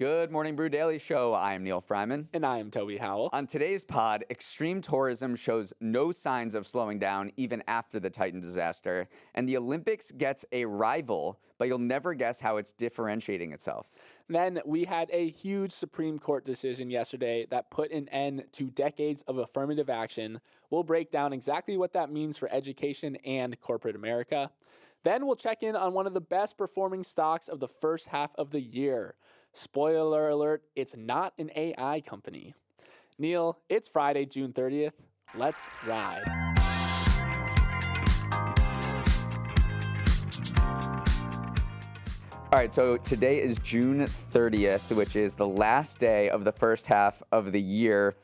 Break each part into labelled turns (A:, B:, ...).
A: Good morning, Brew Daily show. I am Neal Freyman.
B: And I am Toby Howell.
A: On today's pod, extreme tourism shows no signs of slowing down even after the Titan disaster. And the Olympics gets a rival, but you'll never guess how it's differentiating itself.
B: Then we had a huge Supreme Court decision yesterday that put an end to decades of affirmative action. We'll break down exactly what that means for education and corporate America. Then we'll check in on one of the best performing stocks of the first half of the year. Spoiler alert, it's not an AI company. Neal, it's Friday, June 30th. Let's ride.
A: All right, so today is June 30th, which is the last day of the first half of the year.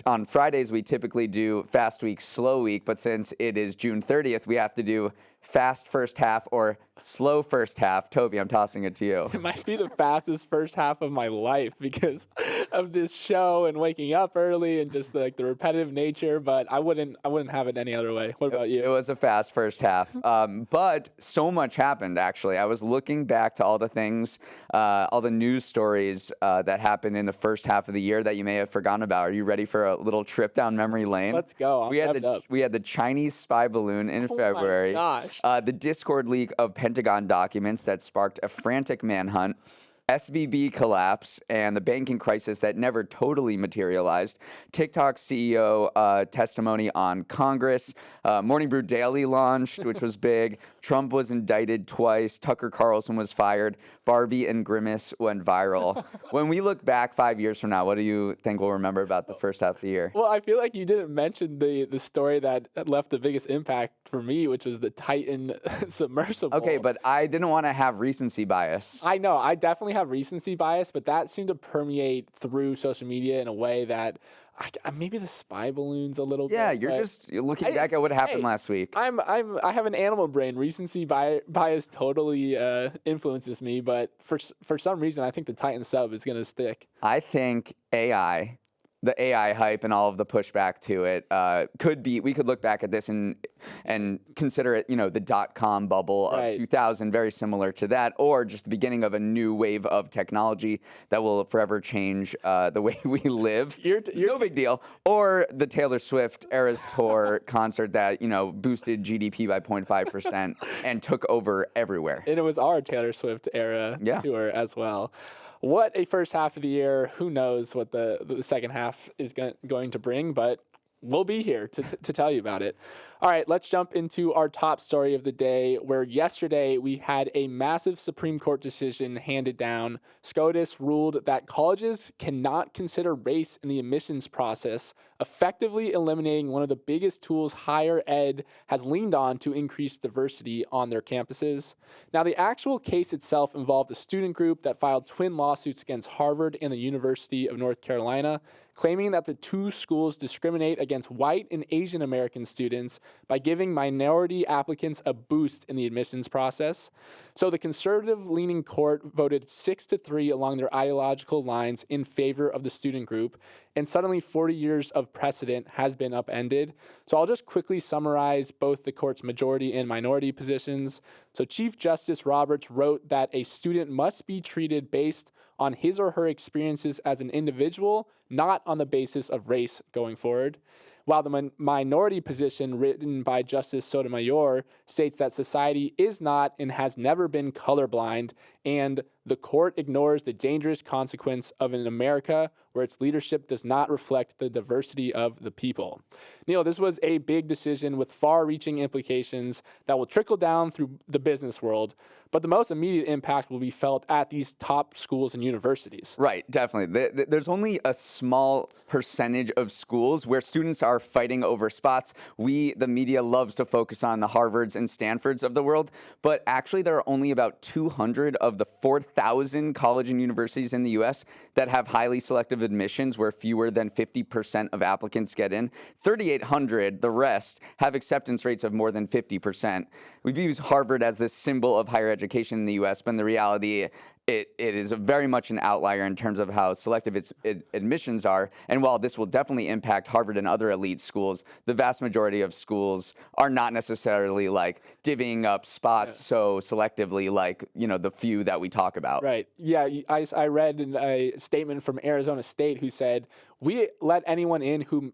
A: On Fridays, we typically do fast week, slow week, but since it is June 30th, we have to do fast first half or slow first half. Toby, I'm tossing it to you.
B: It might be the fastest first half of my life because of this show and waking up early and just like the repetitive nature, but I wouldn't have it any other way. What about you?
A: It was a fast first half, but so much happened, actually. I was looking back to all the things, all the news stories that happened in the first half of the year that you may have forgotten about. Are you ready for a little trip down memory lane?
B: Let's go.
A: We had the Chinese spy balloon in February.
B: My gosh.
A: The Discord leak of Pentagon documents that sparked a frantic manhunt, SVB collapse, and the banking crisis that never totally materialized, TikTok CEO testimony on Congress, Morning Brew Daily launched, which was big, Trump was indicted twice, Tucker Carlson was fired, Barbie and Grimace went viral. When we look back 5 years from now, what do you think we'll remember about the first half of the year?
B: Well, I feel like you didn't mention the story that left the biggest impact for me, which was the Titan submersible.
A: Okay, but I didn't want to have recency bias.
B: I know. I definitely have recency bias, but that seemed to permeate through social media in a way that maybe the spy balloons a little
A: Yeah,
B: bit.
A: you're looking back at what happened last week.
B: I have an animal brain. Recency bias totally influences me, but for some reason, I think the Titan sub is going to stick.
A: I think the AI hype and all of the pushback to it we could look back at this and consider it, the .com bubble of 2000, very similar to that, or just the beginning of a new wave of technology that will forever change the way we live. No big deal. Or the Taylor Swift Eras Tour concert that, boosted GDP by 0.5% and took over everywhere.
B: And it was our Taylor Swift era tour as well. What a first half of the year. Who knows what the second half is going to bring, but we'll be here to tell you about it. All right, let's jump into our top story of the day, where yesterday we had a massive Supreme Court decision handed down. SCOTUS ruled that colleges cannot consider race in the admissions process, effectively eliminating one of the biggest tools higher ed has leaned on to increase diversity on their campuses. Now, the actual case itself involved a student group that filed twin lawsuits against Harvard and the University of North Carolina, claiming that the two schools discriminate against white and Asian American students by giving minority applicants a boost in the admissions process. So the conservative-leaning court voted 6-3 along their ideological lines in favor of the student group, and suddenly 40 years of precedent has been upended. So I'll just quickly summarize both the court's majority and minority positions. So Chief Justice Roberts wrote that a student must be treated based on his or her experiences as an individual, not on the basis of race going forward. While the minority position written by Justice Sotomayor states that society is not and has never been colorblind, and the court ignores the dangerous consequence of an America where its leadership does not reflect the diversity of the people. Neal, this was a big decision with far-reaching implications that will trickle down through the business world, but the most immediate impact will be felt at these top schools and universities.
A: Right, definitely. There's only a small percentage of schools where students are fighting over spots. The media, loves to focus on the Harvards and Stanfords of the world, but actually there are only about 200 of the 4,000 college and universities in the U.S. that have highly selective admissions where fewer than 50% of applicants get in. 3,800, the rest, have acceptance rates of more than 50%. We've used Harvard as this symbol of higher education in the U.S., but in the reality, it is very much an outlier in terms of how selective its admissions are. And while this will definitely impact Harvard and other elite schools, the vast majority of schools are not necessarily like divvying up spots so selectively like, the few that we talk about.
B: Right. Yeah. I read a statement from Arizona State who said, we let anyone in who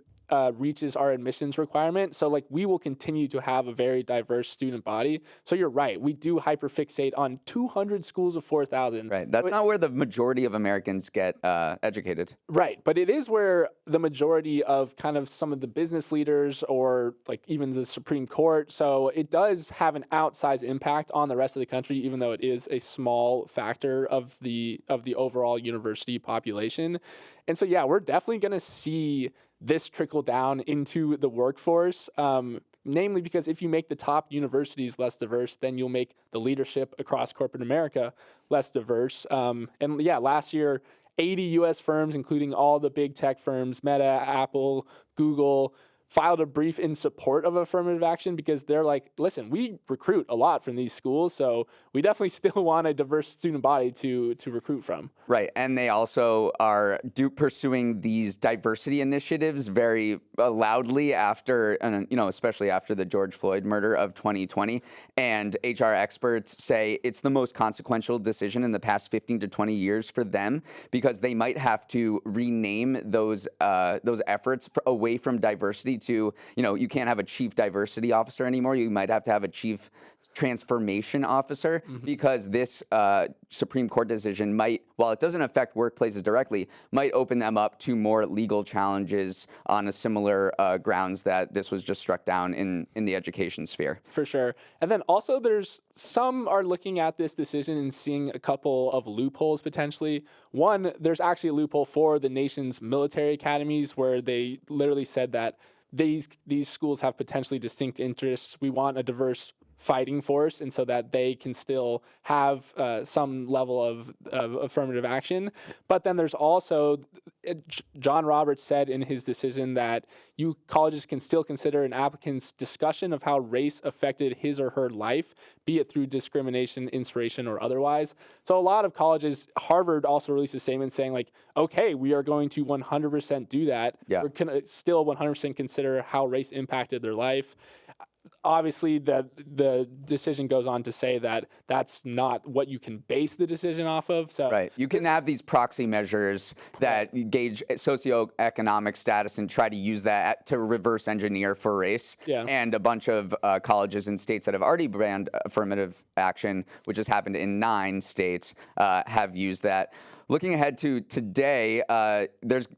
B: reaches our admissions requirement. So like we will continue to have a very diverse student body. So you're right. We do hyperfixate on 200 schools of 4,000.
A: Right. That's not where the majority of Americans get educated.
B: Right. But it is where the majority of kind of some of the business leaders or like even the Supreme Court. So it does have an outsized impact on the rest of the country, even though it is a small factor of the overall university population. And so, yeah, we're definitely going to see this trickle down into the workforce, namely because if you make the top universities less diverse, then you'll make the leadership across corporate America less diverse. And yeah, last year, 80 U.S. firms, including all the big tech firms, Meta, Apple, Google, filed a brief in support of affirmative action because they're like, listen, we recruit a lot from these schools, so we definitely still want a diverse student body to recruit from.
A: Right, and they also are pursuing these diversity initiatives very loudly after, especially after the George Floyd murder of 2020. And HR experts say it's the most consequential decision in the past 15 to 20 years for them because they might have to rename those efforts away from diversity to, you can't have a chief diversity officer anymore. You might have to have a chief transformation officer because this Supreme Court decision might, while it doesn't affect workplaces directly, might open them up to more legal challenges on a similar grounds that this was just struck down in the education sphere.
B: For sure. And then also there's some are looking at this decision and seeing a couple of loopholes potentially. One, there's actually a loophole for the nation's military academies where they literally said that these schools have potentially distinct interests. We want a diverse fighting force, and so that they can still have some level of affirmative action. But then there's also, John Roberts said in his decision that colleges can still consider an applicant's discussion of how race affected his or her life, be it through discrimination, inspiration, or otherwise. So a lot of colleges, Harvard also released a statement saying like, okay, we are going to 100% do that.
A: Yeah.
B: We're going to still 100% consider how race impacted their life. Obviously, the decision goes on to say that that's not what you can base the decision off of. So
A: right, you can have these proxy measures that gauge socioeconomic status and try to use that to reverse engineer for race.
B: Yeah.
A: And a bunch of colleges and states that have already banned affirmative action, which has happened in 9 states, have used that. Looking ahead to today,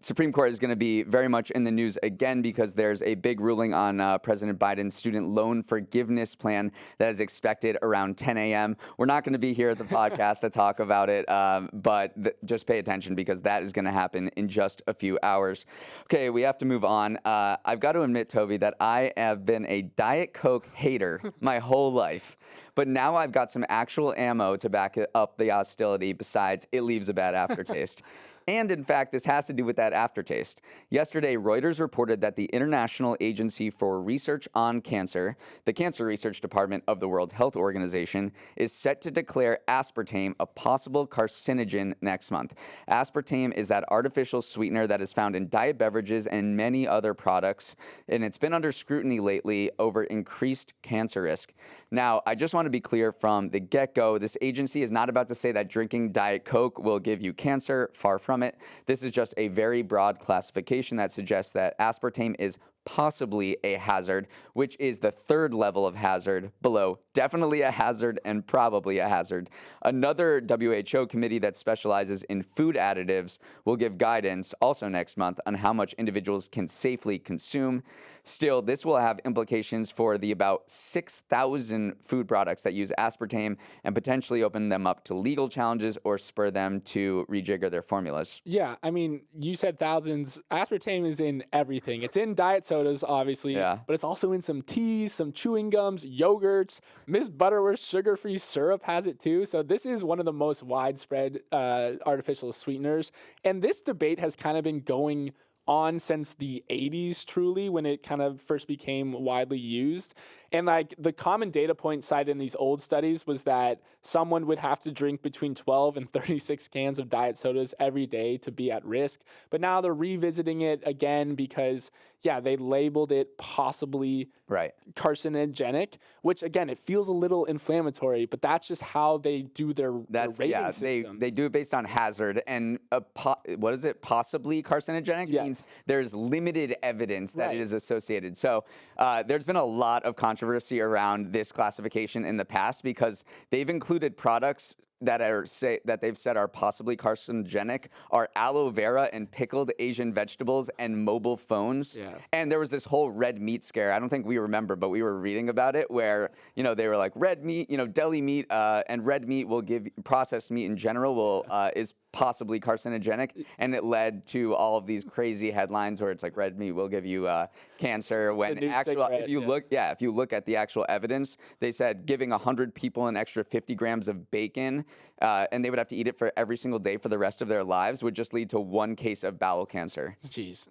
A: Supreme Court is going to be very much in the news again because there's a big ruling on President Biden's student loan forgiveness plan that is expected around 10 a.m. We're not going to be here at the podcast to talk about it, but just pay attention because that is going to happen in just a few hours. Okay, we have to move on. I've got to admit, Toby, that I have been a Diet Coke hater my whole life. But now I've got some actual ammo to back up the hostility besides it leaves a bad aftertaste. And in fact, this has to do with that aftertaste. Yesterday, Reuters reported that the International Agency for Research on Cancer, the Cancer Research Department of the World Health Organization, is set to declare aspartame a possible carcinogen next month. Aspartame is that artificial sweetener that is found in diet beverages and many other products, and it's been under scrutiny lately over increased cancer risk. Now, I just want to be clear from the get-go, this agency is not about to say that drinking Diet Coke will give you cancer, far from it. This is just a very broad classification that suggests that aspartame is possibly a hazard, which is the 3rd level of hazard below definitely a hazard and probably a hazard. Another WHO committee that specializes in food additives will give guidance also next month on how much individuals can safely consume. Still, this will have implications for the about 6,000 food products that use aspartame and potentially open them up to legal challenges or spur them to rejigger their formulas.
B: Yeah, I mean, you said thousands. Aspartame is in everything. It's in diet sodas, obviously, but it's also in some teas, some chewing gums, yogurts. Miss Butterworth's sugar-free syrup has it too. So this is one of the most widespread artificial sweeteners. And this debate has kind of been going on since the 80s, truly, when it kind of first became widely used. And like the common data point cited in these old studies was that someone would have to drink between 12 and 36 cans of diet sodas every day to be at risk. But now they're revisiting it again because, yeah, they labeled it possibly carcinogenic, which again, it feels a little inflammatory, but that's just how they do their rating systems.
A: They do it based on hazard. And what is it? Possibly carcinogenic?
B: Yes.
A: Means there's limited evidence that it is associated. So there's been a lot of controversy around this classification in the past because they've included products that they've said are possibly carcinogenic are aloe vera and pickled Asian vegetables and mobile phones. Yeah. And there was this whole red meat scare. I don't think we remember, but we were reading about it where, they were like red meat, deli meat and red meat will give processed meat in general is possibly carcinogenic, and it led to all of these crazy headlines where it's like red meat will give you cancer. When if you look at the actual evidence, they said giving 100 people an extra 50 grams of bacon, and they would have to eat it for every single day for the rest of their lives, would just lead to 1 case of bowel cancer.
B: Jeez.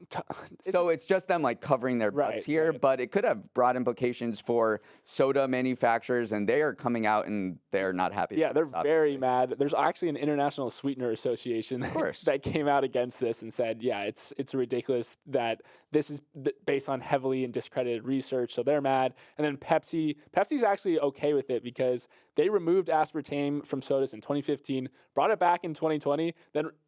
A: So it's just them like covering their butts here, but it could have broad implications for soda manufacturers, and they are coming out and they're not happy.
B: Yeah, they're very mad. There's actually an International Sweetener Association that came out against this and said, yeah, it's ridiculous that this is based on heavily and discredited research. So they're mad. And then Pepsi's actually okay with it because they removed aspartame from sodas in 2015, brought it back in 2020,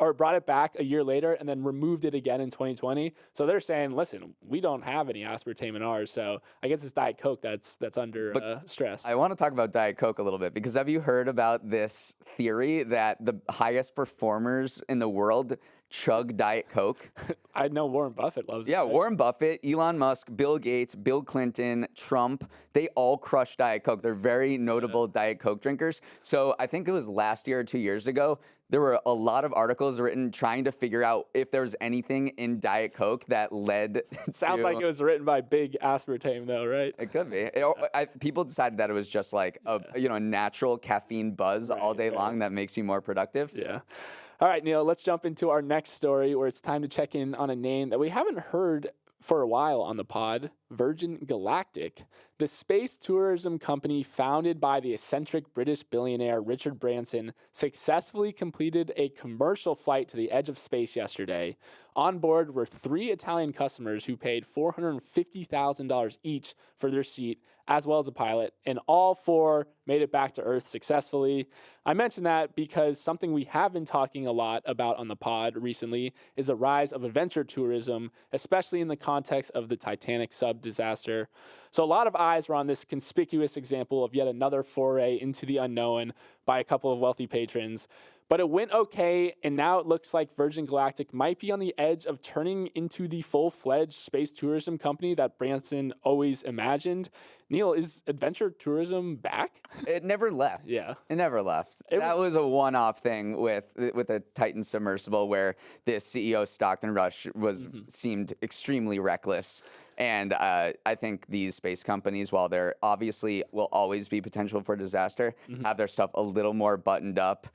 B: or brought it back a year later, and then removed it again in 2020. So they're saying, listen, we don't have any aspartame in ours. So I guess it's Diet Coke that's under stress.
A: I want to talk about Diet Coke a little bit because have you heard about this theory that the highest performers in the world chug Diet Coke?
B: I know Warren Buffett loves it.
A: Yeah, Warren Buffett, Elon Musk, Bill Gates, Bill Clinton, Trump, they all crush Diet Coke. They're very notable Diet Coke drinkers. So I think it was last year or 2 years ago, there were a lot of articles written trying to figure out if there was anything in Diet Coke that led
B: Sounds like it was written by big aspartame, though, right?
A: It could be. People decided that it was just like a natural caffeine buzz all day long that makes you more productive.
B: Yeah. All right, Neal, let's jump into our next story where it's time to check in on a name that we haven't heard for a while on the pod, Virgin Galactic. The space tourism company founded by the eccentric British billionaire Richard Branson successfully completed a commercial flight to the edge of space yesterday. On board were 3 Italian customers who paid $450,000 each for their seat, as well as a pilot, and all 4 made it back to Earth successfully. I mention that because something we have been talking a lot about on the pod recently is the rise of adventure tourism, especially in the context of the Titanic sub disaster. So a lot of eyes were on this conspicuous example of yet another foray into the unknown by a couple of wealthy patrons. But it went okay, and now it looks like Virgin Galactic might be on the edge of turning into the full-fledged space tourism company that Branson always imagined. Neal, is adventure tourism back?
A: It never left.
B: Yeah.
A: It never left. That was a one-off thing with a Titan submersible where the CEO Stockton Rush seemed extremely reckless. And I think these space companies, while there obviously will always be potential for disaster, have their stuff a little more buttoned up.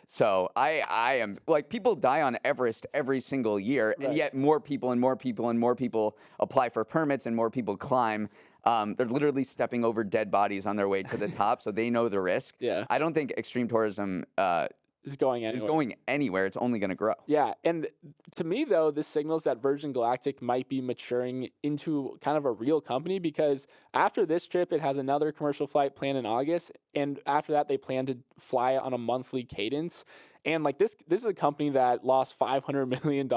A: So I am like, people die on Everest every single year, and yet more people and more people and more people apply for permits and more people climb. They're literally stepping over dead bodies on their way to the top, so they know the risk.
B: Yeah.
A: I don't think extreme tourism
B: is going
A: anywhere. It's only going to grow.
B: Yeah, and to me, though, this signals that Virgin Galactic might be maturing into kind of a real company because after this trip, it has another commercial flight planned in August, and after that, they plan to fly on a monthly cadence. And like this is a company that lost $500 million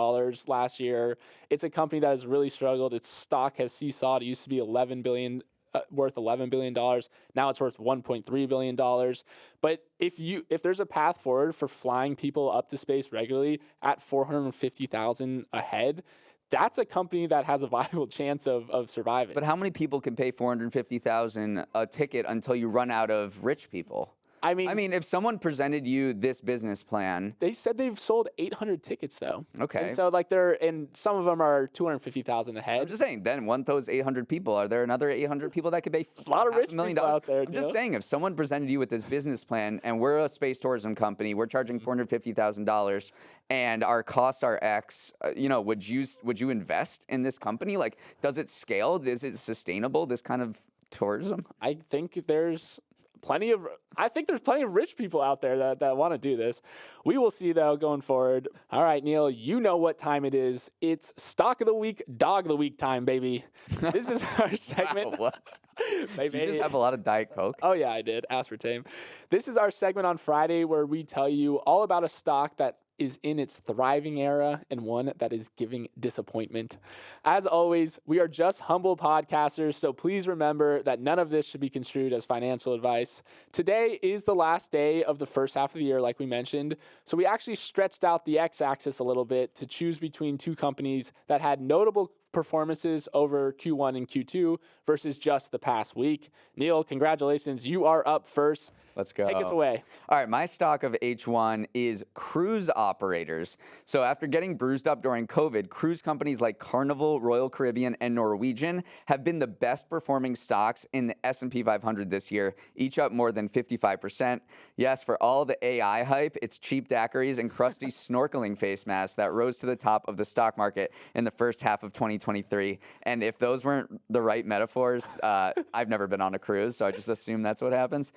B: last year. It's a company that has really struggled. Its stock has seesawed. It used to be worth $11 billion. Now it's worth $1.3 billion. But if there's a path forward for flying people up to space regularly at $450,000 a head, that's a company that has a viable chance of surviving.
A: But how many people can pay $450,000 a ticket until you run out of rich people?
B: I mean,
A: if someone presented you this business plan,
B: they said they've sold 800 tickets though.
A: Okay.
B: And so and some of them are 250,000 ahead.
A: I'm just saying, then one of those 800 people, are there another 800 people that could pay
B: There's a lot of rich people out there.
A: I'm just saying, if someone presented you with this business plan, and we're a space tourism company, we're charging $450,000, and our costs are X, would you invest in this company? Like, does it scale? Is it sustainable, this kind of tourism?
B: I think there's plenty of rich people out there that want to do this. We will see though going forward. All right, Neal, you know what time it is. It's stock of the week, dog of the week time, baby. This is our segment.
A: Wow, what? Did you just have a lot of Diet Coke?
B: Oh yeah, I did. Aspartame. This is our segment on Friday where we tell you all about a stock that is in its thriving era and one that is giving disappointment. As always, we are just humble podcasters, so please remember that none of this should be construed as financial advice. Today is the last day of the first half of the year, like we mentioned, so we actually stretched out the x-axis a little bit to choose between two companies that had notable performances over Q1 and Q2 versus just the past week. Neal, congratulations. You are up first.
A: Let's go.
B: Take us away.
A: All right, my stock of H1 is cruise operators. So after getting bruised up during COVID, cruise companies like Carnival, Royal Caribbean, and Norwegian have been the best performing stocks in the S&P 500 this year, each up more than 55%. Yes, for all the AI hype, it's cheap daiquiris and crusty snorkeling face masks that rose to the top of the stock market in the first half of 2023. And if those weren't the right metaphors, I've never been on a cruise, so I just assume that's what happens.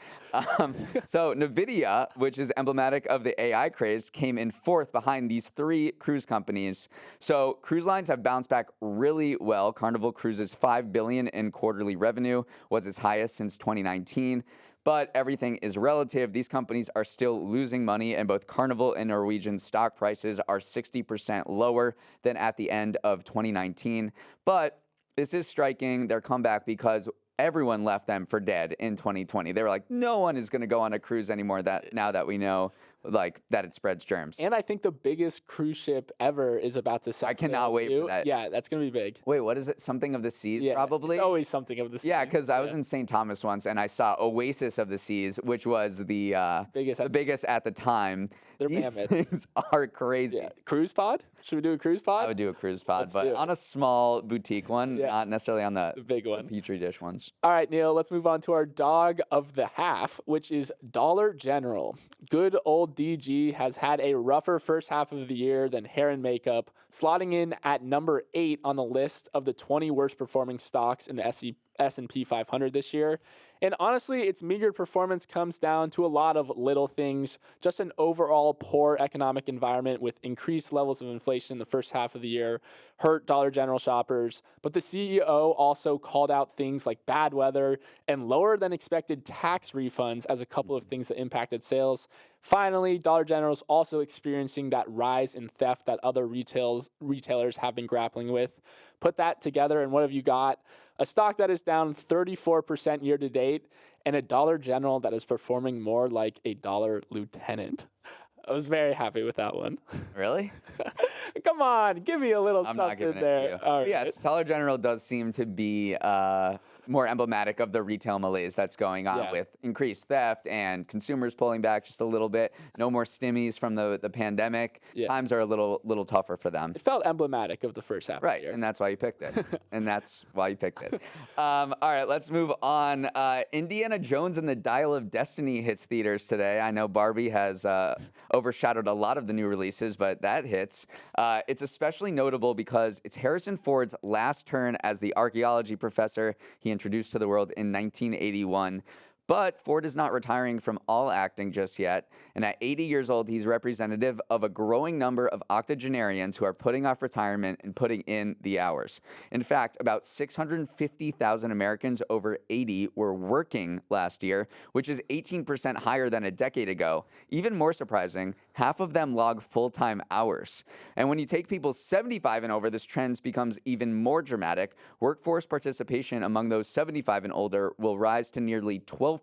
A: So NVIDIA, which is emblematic of the AI craze, came in fourth behind these three cruise companies. So cruise lines have bounced back really well. Carnival Cruises' $5 billion in quarterly revenue was its highest since 2019. But everything is relative. These companies are still losing money, and both Carnival and Norwegian stock prices are 60% lower than at the end of 2019. But this is striking their comeback because everyone left them for dead in 2020. They were like, no one is going to go on a cruise anymore now that we know that it spreads germs.
B: And I think the biggest cruise ship ever is about to set
A: I cannot wait for that.
B: Yeah, that's going to be big.
A: Wait, what is it? Something of the Seas, probably?
B: It's always something of the seas.
A: Yeah, because I was in St. Thomas once, and I saw Oasis of the Seas, which was the biggest at the time.
B: They're
A: These
B: mammoth.
A: things are crazy.
B: Yeah. Cruise pod? Should we do a cruise pod?
A: I would do a cruise pod, but on a small boutique one, not necessarily on the
B: big one.
A: The Petri dish ones.
B: All right, Neal, let's move on to our dog of the half, which is Dollar General. Good old DG has had a rougher first half of the year than hair and makeup, slotting in at number 8 on the list of the 20 worst performing stocks in the S&P 500 this year. And honestly, its meager performance comes down to a lot of little things, just an overall poor economic environment with increased levels of inflation in the first half of the year hurt Dollar General shoppers. But the CEO also called out things like bad weather and lower than expected tax refunds as a couple of things that impacted sales. Finally, Dollar General is also experiencing that rise in theft that other retailers have been grappling with. Put that together, and what have you got? A stock that is down 34% year to date, and a Dollar General that is performing more like a dollar lieutenant. I was very happy with that one.
A: Really?
B: Come on, give me a little
A: I'm
B: something
A: not giving
B: there.
A: It to you.
B: All right.
A: Yes, Dollar General does seem to be more emblematic of the retail malaise that's going on with increased theft and consumers pulling back just a little bit. No more stimmies from the pandemic. Times are a little tougher for them.
B: It felt emblematic of the first half of the year.
A: And that's why you picked it. All right, let's move on. Indiana Jones and the Dial of Destiny hits theaters today. I know Barbie has overshadowed a lot of the new releases, but that hits. It's especially notable because it's Harrison Ford's last turn as the archaeology professor he introduced to the world in 1981. But Ford is not retiring from all acting just yet, and at 80 years old, he's representative of a growing number of octogenarians who are putting off retirement and putting in the hours. In fact, about 650,000 Americans over 80 were working last year, which is 18% higher than a decade ago. Even more surprising, half of them log full-time hours. And when you take people 75 and over, this trend becomes even more dramatic. Workforce participation among those 75 and older will rise to nearly 12%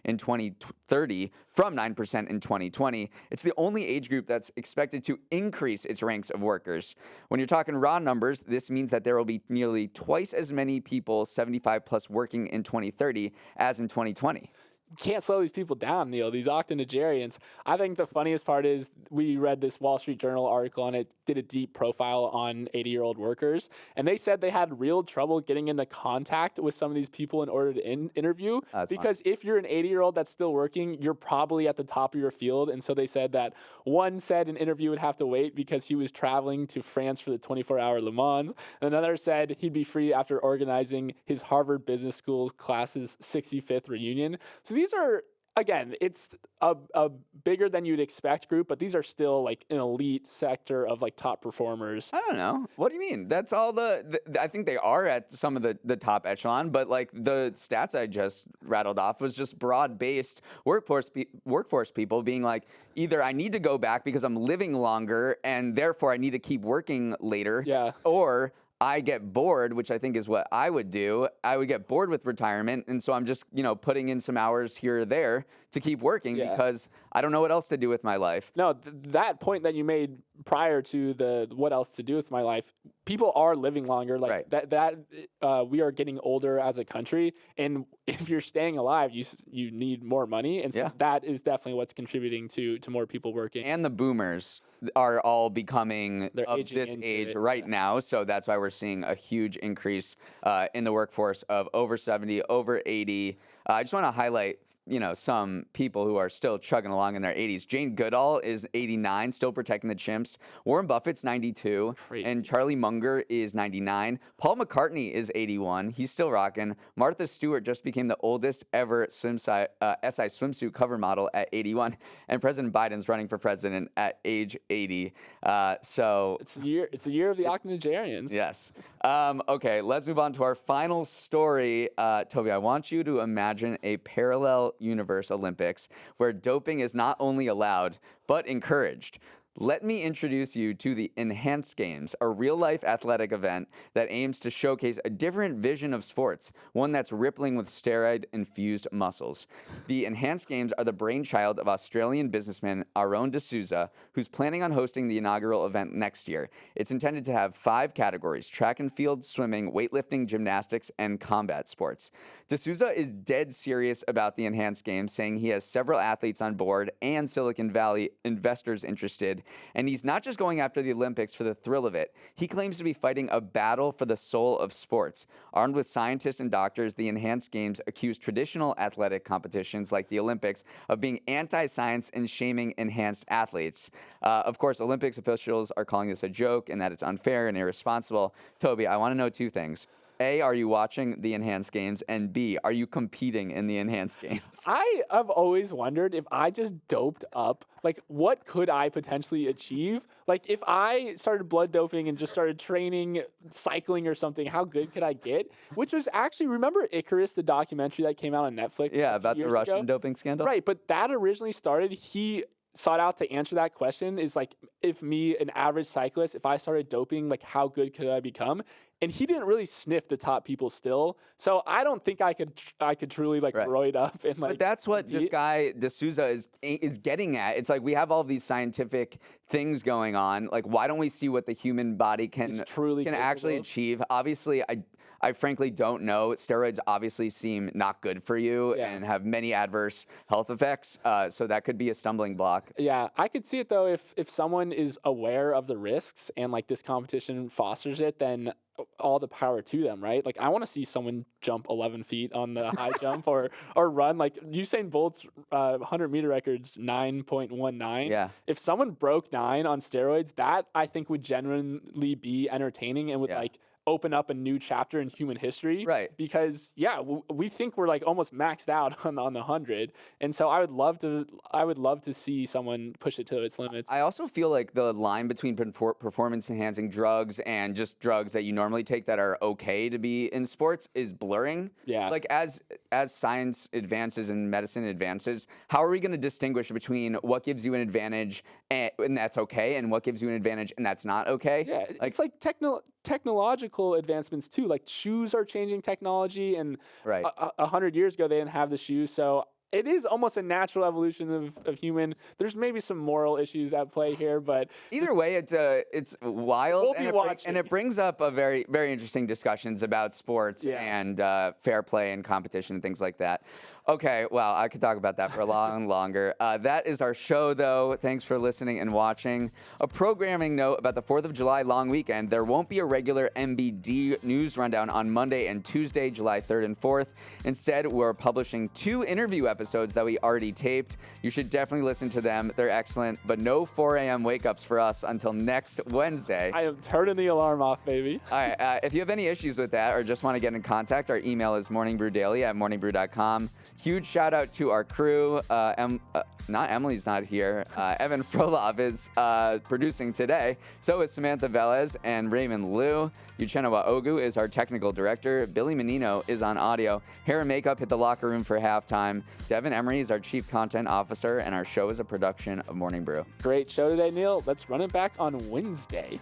A: in 2030 from 9% in 2020. It's the only age group that's expected to increase its ranks of workers. When you're talking raw numbers, this means that there will be nearly twice as many people 75 plus working in 2030 as in 2020.
B: can't slow these people down, Neal, these octogenarians. I think the funniest part is we read this Wall Street Journal article and it did a deep profile on 80-year-old workers. And they said they had real trouble getting into contact with some of these people in order to interview. Because if you're an 80-year-old that's still working, you're probably at the top of your field. And so they said that one said an interview would have to wait because he was traveling to France for the 24-hour Le Mans. And another said he'd be free after organizing his Harvard Business School's class's 65th reunion. So these are, again, it's a bigger than you'd expect group, but these are still like an elite sector of like top performers.
A: I don't know. What do you mean? That's all I think they are at some of the top echelon, but like the stats I just rattled off was just broad-based workforce people being like, either I need to go back because I'm living longer and therefore I need to keep working later, or I get bored, which I think is what I would do. I would get bored with retirement, and so I'm just, putting in some hours here or there to keep working because I don't know what else to do with my life.
B: No, that point that you made prior to the what else to do with my life, people are living longer. Like we are getting older as a country, and if you're staying alive, you need more money, and so that is definitely what's contributing to more people working.
A: And the boomers are all becoming of this age right now, so that's why we're seeing a huge increase in the workforce of over 70, over 80. I just want to highlight some people who are still chugging along in their 80s. Jane Goodall is 89, still protecting the chimps. Warren Buffett's 92, and Charlie Munger is 99. Paul McCartney is 81. He's still rocking. Martha Stewart just became the oldest ever SI swimsuit cover model at 81, and President Biden's running for president at age 80. So
B: it's the year of the octogenarians.
A: Yes. Okay, let's move on to our final story. Toby, I want you to imagine a parallel universe Olympics where doping is not only allowed but encouraged. Let me introduce you to the Enhanced Games, a real-life athletic event that aims to showcase a different vision of sports, one that's rippling with steroid-infused muscles. The Enhanced Games are the brainchild of Australian businessman Aaron D'Souza, who's planning on hosting the inaugural event next year. It's intended to have 5 categories: track and field, swimming, weightlifting, gymnastics, and combat sports. D'Souza is dead serious about the Enhanced Games, saying he has several athletes on board and Silicon Valley investors interested. And he's not just going after the Olympics for the thrill of it. He claims to be fighting a battle for the soul of sports. Armed with scientists and doctors, the Enhanced Games accuse traditional athletic competitions like the Olympics of being anti-science and shaming enhanced athletes. Of course, Olympics officials are calling this a joke and that it's unfair and irresponsible. Toby, I want to know 2 things. A, are you watching the Enhanced Games? And B, are you competing in the Enhanced Games?
B: I have always wondered if I just doped up, like, what could I potentially achieve? Like, if I started blood doping and just started training, cycling or something, how good could I get? Which was actually, remember Icarus, the documentary that came out on Netflix?
A: Yeah, about the Russian doping scandal?
B: Right, but that originally started, he sought out to answer that question is like, if me, an average cyclist, if I started doping, like, how good could I become? And he didn't really sniff the top people still. So I don't think I could truly like roid up and like.
A: But that's what this guy D'Souza is getting at. It's like we have all these scientific things going on. Like, why don't we see what the human body can actually achieve? Obviously, I frankly don't know. Steroids obviously seem not good for you and have many adverse health effects. So that could be a stumbling block.
B: Yeah, I could see it though if someone is aware of the risks and like this competition fosters it, then all the power to them, right? Like, I want to see someone jump 11 feet on the high jump or run. Like, Usain Bolt's 100-meter record's 9.19.
A: Yeah.
B: If someone broke 9 on steroids, that I think would genuinely be entertaining and would like open up a new chapter in human history.
A: Right.
B: Because we think we're like almost maxed out on the 100. And so I would love to see someone push it to its limits.
A: I also feel like the line between performance enhancing drugs and just drugs that you normally take that are okay to be in sports is blurring.
B: Yeah.
A: Like as science advances and medicine advances, how are we going to distinguish between what gives you an advantage and that's okay and what gives you an advantage and that's not okay?
B: Yeah. It's like technological advancements too. Like, shoes are changing technology, and 100 years ago they didn't have the shoes, so it is almost a natural evolution of human. There's maybe some moral issues at play here, but
A: either way, it's wild, and it brings up a very, very interesting discussions about sports and fair play and competition and things like that. Okay, well, I could talk about that for a long longer. That is our show, though. Thanks for listening and watching. A programming note about the 4th of July long weekend. There won't be a regular MBD news rundown on Monday and Tuesday, July 3rd and 4th. Instead, we're publishing 2 interview episodes that we already taped. You should definitely listen to them. They're excellent, but no 4 a.m. wake-ups for us until next Wednesday.
B: I am turning the alarm off, baby.
A: All right, if you have any issues with that or just want to get in contact, our email is morningbrew@morningbrew.com. Huge shout out to our crew. Not Emily's not here. Evan Frolov is producing today. So is Samantha Velez and Raymond Liu. Uchenna Ogu is our technical director. Billy Menino is on audio. Hair and makeup hit the locker room for halftime. Devin Emery is our chief content officer, and our show is a production of Morning Brew.
B: Great show today, Neal. Let's run it back on Wednesday.